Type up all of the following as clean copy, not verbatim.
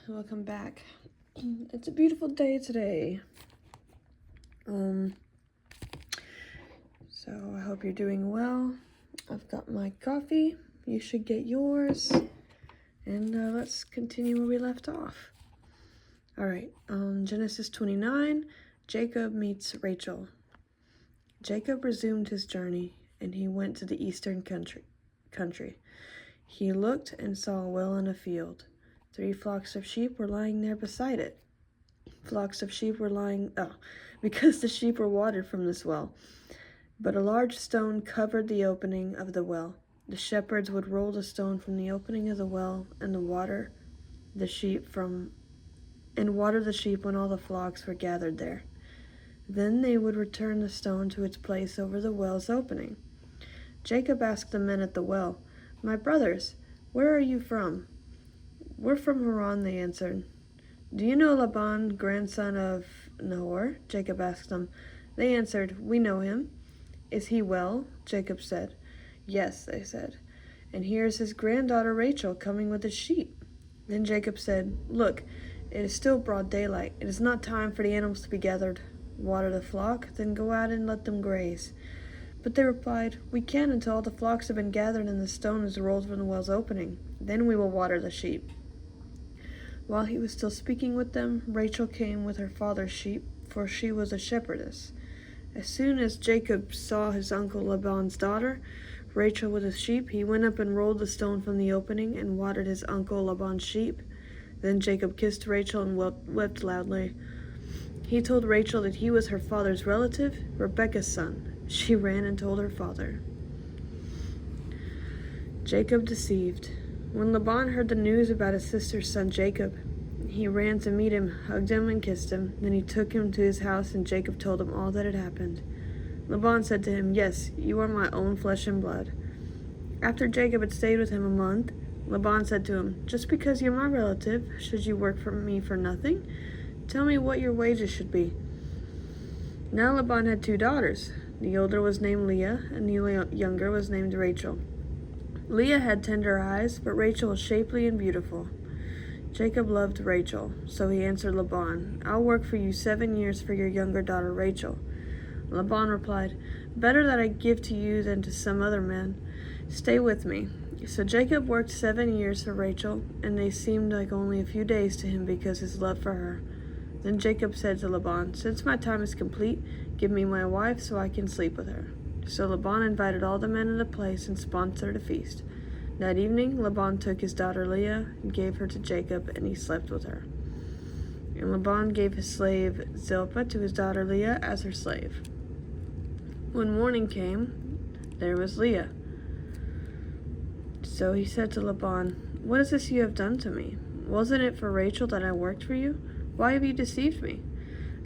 welcome back. It's a beautiful day today. So I hope you're doing well. I've got my coffee. You should get yours. And let's continue where we left off. All right, Genesis 29, Jacob meets Rachel. Jacob resumed his journey, and he went to the eastern country. He looked and saw a well in a field. 3 flocks of sheep were lying there beside it. Flocks of sheep were because the sheep were watered from this well. But a large stone covered the opening of the well. The shepherds would roll the stone from the opening of the well and water the sheep when all the flocks were gathered there. Then they would return the stone to its place over the well's opening. Jacob asked the men at the well, "My brothers, where are you from?" "We're from Haran," they answered. "Do you know Laban, grandson of Nahor?" Jacob asked them. They answered, "We know him." "Is he well?" Jacob said. "Yes," they said. "And here is his granddaughter Rachel coming with his sheep." Then Jacob said, "Look, it is still broad daylight. It is not time for the animals to be gathered. Water the flock, then go out and let them graze." But they replied, "We can't until all the flocks have been gathered and the stone is rolled from the well's opening. Then we will water the sheep." While he was still speaking with them, Rachel came with her father's sheep, for she was a shepherdess. As soon as Jacob saw his uncle Laban's daughter, Rachel with his sheep, he went up and rolled the stone from the opening and watered his uncle Laban's sheep. Then Jacob kissed Rachel and wept loudly. He told Rachel that he was her father's relative, Rebekah's son. She ran and told her father. Jacob deceived. When Laban heard the news about his sister's son Jacob, he ran to meet him, hugged him, and kissed him. Then he took him to his house, and Jacob told him all that had happened. Laban said to him, "Yes, you are my own flesh and blood." After Jacob had stayed with him a month, Laban said to him, "Just because you're my relative, should you work for me for nothing? Tell me what your wages should be." Now Laban had 2 daughters. The older was named Leah, and the younger was named Rachel. Leah had tender eyes, but Rachel was shapely and beautiful. Jacob loved Rachel, so he answered Laban, "I'll work for you 7 years for your younger daughter Rachel." Laban replied, "Better that I give to you than to some other man. Stay with me." So Jacob worked 7 years for Rachel, and they seemed like only a few days to him because of his love for her. Then Jacob said to Laban, "Since my time is complete, give me my wife so I can sleep with her." So Laban invited all the men of the place and sponsored a feast. That evening, Laban took his daughter Leah and gave her to Jacob, and he slept with her. And Laban gave his slave Zilpah to his daughter Leah as her slave. When morning came, there was Leah. So he said to Laban, "What is this you have done to me? Wasn't it for Rachel that I worked for you? Why have you deceived me?"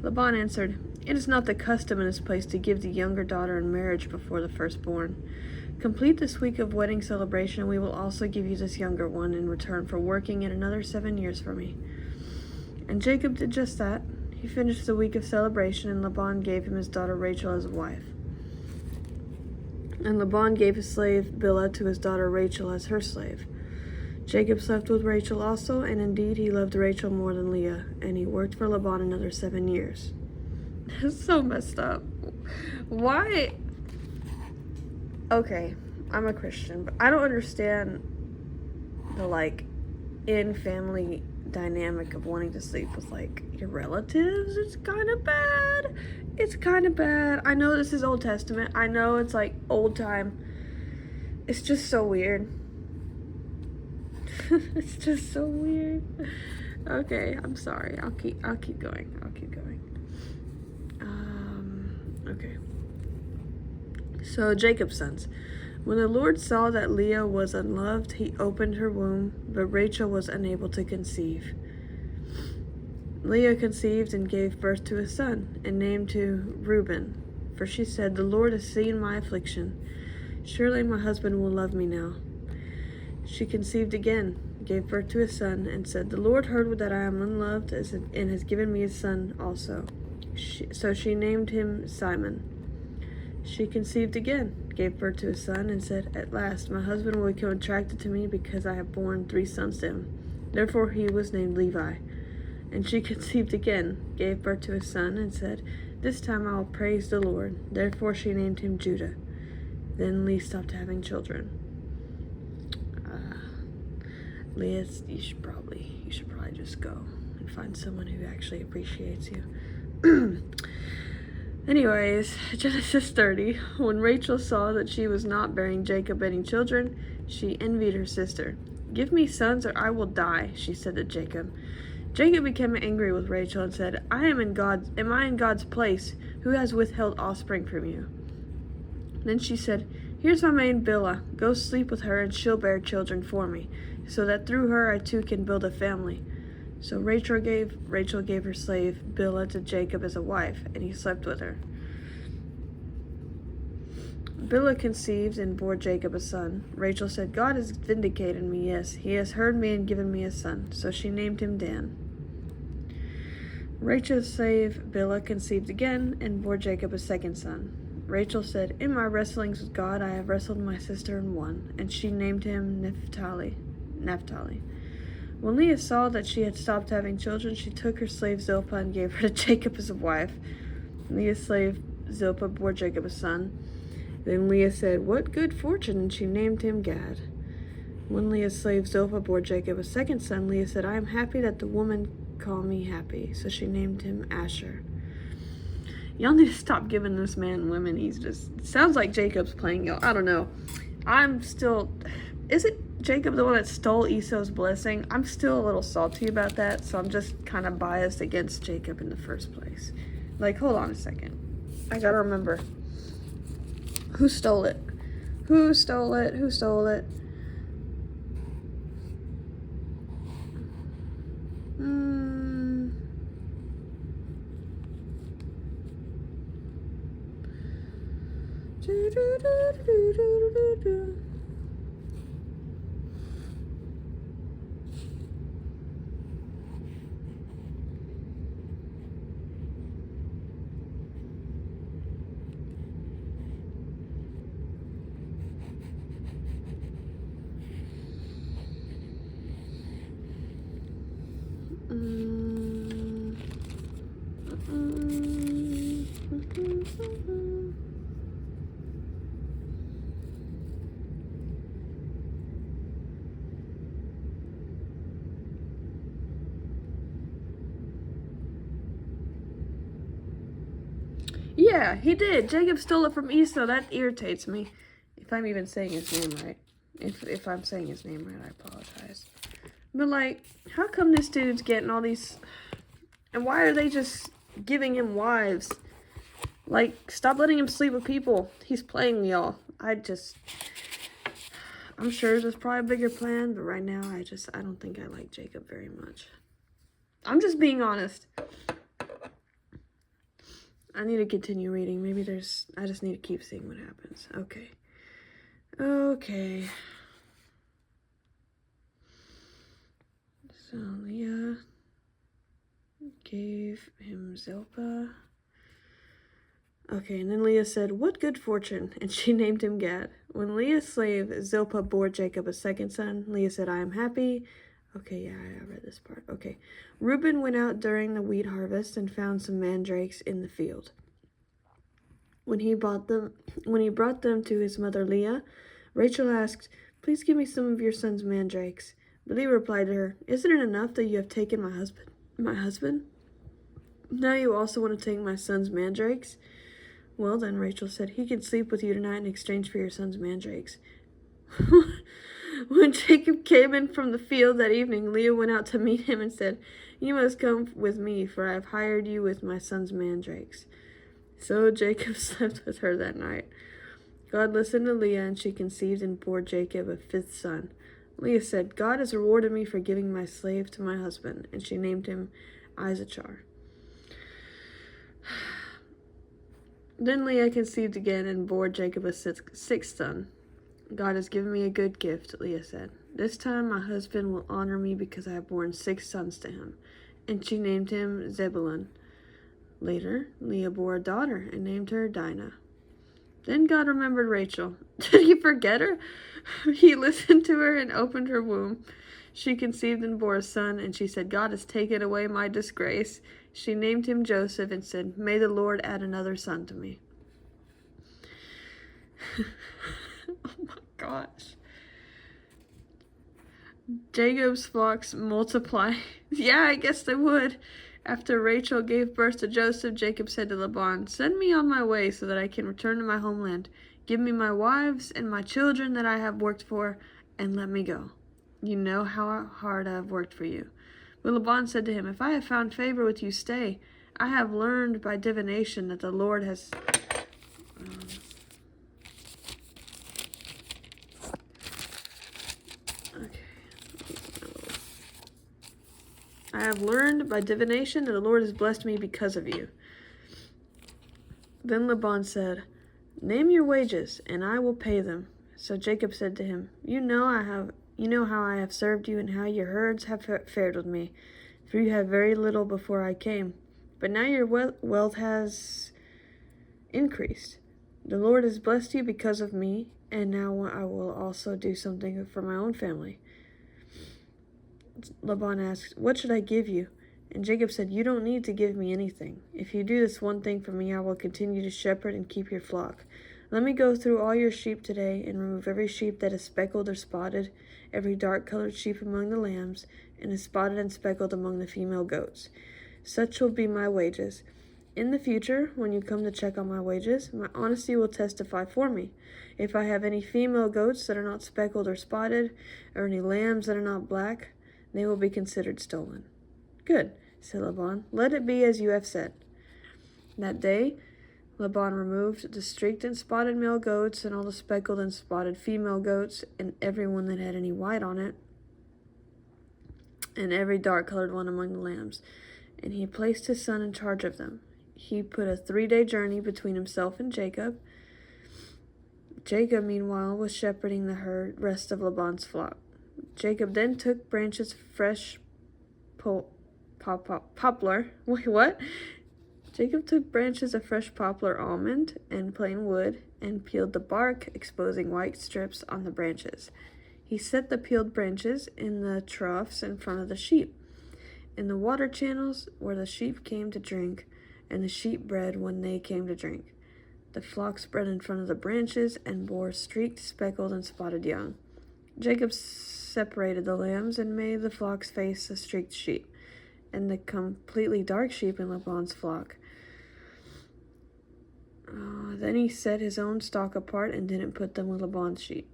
Laban answered, "It is not the custom in this place to give the younger daughter in marriage before the firstborn. Complete this week of wedding celebration, and we will also give you this younger one in return for working in another 7 years for me." And Jacob did just that. He finished the week of celebration, and Laban gave him his daughter Rachel as a wife. And Laban gave his slave Bilhah to his daughter Rachel as her slave. Jacob slept with Rachel also, and indeed he loved Rachel more than Leah, and he worked for Laban another 7 years. That's so messed up. Why? Okay, I'm a Christian, but I don't understand the in-family dynamic of wanting to sleep with your relatives. It's kind of bad. I know this is Old Testament. I know it's old time. It's just so weird. It's just so weird. Okay, I'm sorry. I'll keep going. Okay. So Jacob's sons. When the Lord saw that Leah was unloved, he opened her womb, but Rachel was unable to conceive. Leah conceived and gave birth to a son, and named him Reuben, for she said, "The Lord has seen my affliction. Surely my husband will love me now." She conceived again, gave birth to a son, and said, "The Lord heard that I am unloved, and has given me a son also." So she named him Simon. She conceived again, gave birth to a son, and said, "At last my husband will become attracted to me because I have borne 3 sons to him." Therefore he was named Levi. And she conceived again, gave birth to a son, and said, "This time I will praise the Lord." Therefore she named him Judah. Then Leah stopped having children. Leah, you should probably just go and find someone who actually appreciates you. Anyways, Genesis 30. When Rachel saw that she was not bearing Jacob any children, she envied her sister. "Give me sons or I will die," she said to Jacob. Jacob became angry with Rachel and said, Am I in God's place, who has withheld offspring from you?" Then she said, "Here's my maid Bilhah. Go sleep with her, and she'll bear children for me, so that through her I too can build a family." So Rachel gave her slave Bilhah to Jacob as a wife, and he slept with her. Bilhah conceived and bore Jacob a son. Rachel said, "God has vindicated me, yes, he has heard me and given me a son." So she named him Dan. Rachel's slave Bilhah conceived again and bore Jacob a second son. Rachel said, "In my wrestlings with God I have wrestled my sister and won," and she named him Naphtali. When Leah saw that she had stopped having children, she took her slave Zilpah and gave her to Jacob as a wife. Leah's slave Zilpah bore Jacob a son. Then Leah said, "What good fortune," and she named him Gad. When Leah's slave Zilpah bore Jacob a second son, Leah said, "I am happy that the woman call me happy." So she named him Asher. Y'all need to stop giving this man women. It sounds like Jacob's playing y'all. I don't know. Is it Jacob the one that stole Esau's blessing? I'm still a little salty about that, so I'm just kind of biased against Jacob in the first place. Like, hold on a second. I gotta remember. Who stole it? Who stole it? Who stole it? Yeah, he did. Jacob stole it from Esau. That irritates me. If I'm even saying his name right. If I'm saying his name right, I apologize. But, like, how come this dude's getting all these... And why are they just giving him wives? Like, stop letting him sleep with people. He's playing y'all. I'm sure there's probably a bigger plan, but right now, I don't think I like Jacob very much. I'm just being honest. I need to continue reading. I just need to keep seeing what happens. Okay. So Leah gave him Zilpah. Okay, and then Leah said, "What good fortune," and she named him Gad. When Leah's slave Zilpah bore Jacob a second son, Leah said, "I am happy." Okay, yeah, I read this part. Okay. Reuben went out during the wheat harvest and found some mandrakes in the field. When he brought them to his mother Leah, Rachel asked, "Please give me some of your son's mandrakes." But Leah replied to her, "Isn't it enough that you have taken my husband? Now you also want to take my son's mandrakes?" "Well then," Rachel said, "he can sleep with you tonight in exchange for your son's mandrakes." When Jacob came in from the field that evening, Leah went out to meet him and said, "You must come with me, for I have hired you with my son's mandrakes." So Jacob slept with her that night. God listened to Leah, and she conceived and bore Jacob a fifth son. Leah said, "God has rewarded me for giving my slave to my husband," and she named him Issachar. Then Leah conceived again and bore Jacob a sixth son. "God has given me a good gift," Leah said. "This time my husband will honor me because I have borne 6 sons to him." And she named him Zebulun. Later, Leah bore a daughter and named her Dinah. Then God remembered Rachel. Did he forget her? He listened to her and opened her womb. She conceived and bore a son, and she said, God has taken away my disgrace. She named him Joseph and said, May the Lord add another son to me. Oh my gosh. Jacob's flocks multiply. Yeah, I guess they would. After Rachel gave birth to Joseph, Jacob said to Laban, Send me on my way so that I can return to my homeland. Give me my wives and my children that I have worked for, and let me go. You know how hard I have worked for you. But Laban said to him, If I have found favor with you, stay. I have learned by divination that the Lord has... I have learned by divination that the Lord has blessed me because of you. Then Laban said, Name your wages, and I will pay them. So Jacob said to him, You know how I have served you, and how your herds have fared with me, for you had very little before I came. But now your wealth has increased. The Lord has blessed you because of me, and now I will also do something for my own family. Laban asked, What should I give you? And Jacob said, You don't need to give me anything. If you do this one thing for me, I will continue to shepherd and keep your flock. Let me go through all your sheep today and remove every sheep that is speckled or spotted, every dark-colored sheep among the lambs, and is spotted and speckled among the female goats. Such will be my wages. In the future, when you come to check on my wages, my honesty will testify for me. If I have any female goats that are not speckled or spotted, or any lambs that are not black, they will be considered stolen. Good, said Laban. Let it be as you have said. That day, Laban removed the streaked and spotted male goats and all the speckled and spotted female goats and every one that had any white on it and every dark-colored one among the lambs. And he placed his son in charge of them. He put a 3-day journey between himself and Jacob. Jacob, meanwhile, was shepherding the rest of Laban's flock. Jacob then took branches of fresh poplar. Wait, what? Jacob took branches of fresh poplar almond and plain wood and peeled the bark, exposing white strips on the branches. He set the peeled branches in the troughs in front of the sheep, in the water channels where the sheep came to drink, and the sheep bred when they came to drink. The flock spread in front of the branches and bore streaked, speckled, and spotted young. Jacob separated the lambs and made the flocks face the streaked sheep, and the completely dark sheep in Laban's flock. Then he set his own stock apart and didn't put them with Laban's sheep.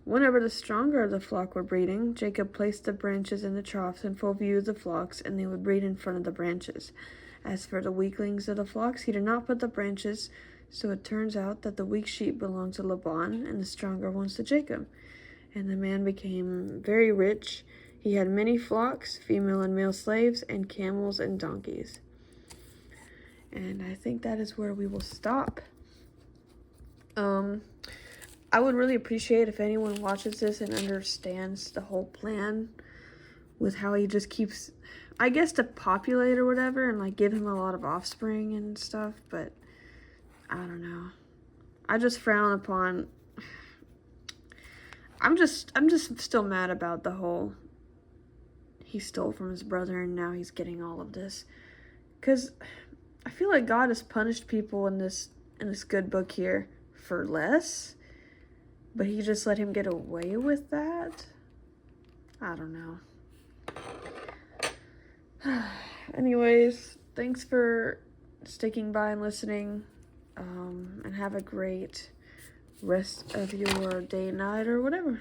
Whenever the stronger of the flock were breeding, Jacob placed the branches in the troughs in full view of the flocks, and they would breed in front of the branches. As for the weaklings of the flocks, he did not put the branches, so it turns out that the weak sheep belonged to Laban and the stronger ones to Jacob. And the man became very rich. He had many flocks, female and male slaves, and camels and donkeys. And I think that is where we will stop. I would really appreciate if anyone watches this and understands the whole plan with how he just keeps, I guess, to populate or whatever and like give him a lot of offspring and stuff, but I don't know. I just frown upon, I'm just still mad about the whole he stole from his brother and now he's getting all of this. 'Cause I feel like God has punished people in this good book here for less, but he just let him get away with that. I don't know. Anyways, thanks for sticking by and listening, and have a great rest of your day, night, or whatever.